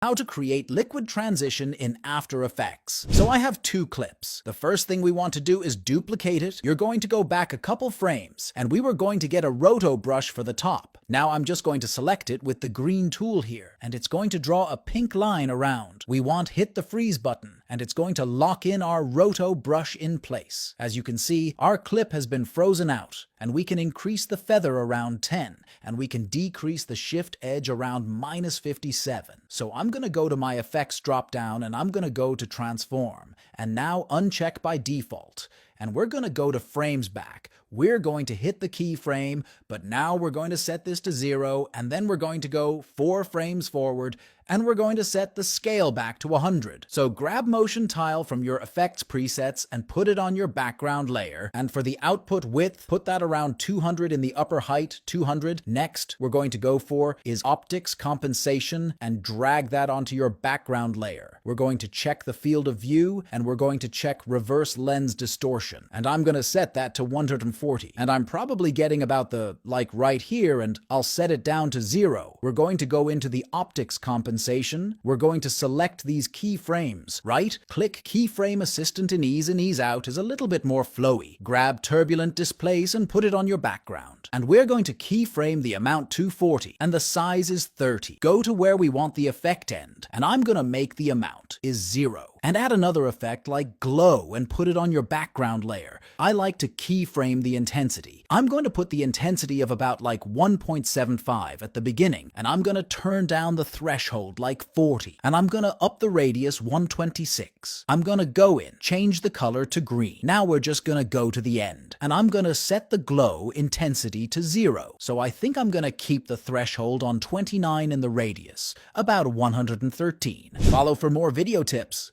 How to create liquid transition in After Effects. So I have two clips. The first thing we want to do is duplicate it. You're going to go back a couple frames, and we were going to get a roto brush for the top. Now I'm just going to select it with the green tool here, and it's going to draw a pink line around. We want hit the freeze button, and it's going to lock in our roto brush in place. As you can see, our clip has been frozen out, and we can increase the feather around 10, and we can decrease the shift edge around -57. So I'm going to go to my effects dropdown, and I'm going to go to transform, and now uncheck by default. And we're going to go to frames back. We're going to hit the keyframe, but now we're going to set this to 0, and then we're going to go 4 frames forward, and we're going to set the scale back to 100. So grab motion tile from your effects presets and put it on your background layer. And for the output width, put that around 200 in the upper height, 200. Next, we're going to go for is optics compensation and drag that onto your background layer. We're going to check the field of view, and we're going to check reverse lens distortion. And I'm going to set that to 140. And I'm probably getting about the, like right here, and I'll set it down to 0. We're going to go into the optics compensation. We're going to select these keyframes, right? Click Keyframe Assistant in Ease and Ease Out is a little bit more flowy. Grab Turbulent Displace and put it on your background. And we're going to keyframe the amount to 40, and the size is 30. Go to where we want the effect end, and I'm going to make the amount is 0. And add another effect like glow and put it on your background layer. I like to keyframe the intensity. I'm going to put the intensity of about like 1.75 at the beginning, and I'm going to turn down the threshold like 40, and I'm going to up the radius 126. I'm going to go in, change the color to green. Now we're just going to go to the end, and I'm going to set the glow intensity to 0. So I think I'm going to keep the threshold on 29 in the radius, about 113. Follow for more video tips.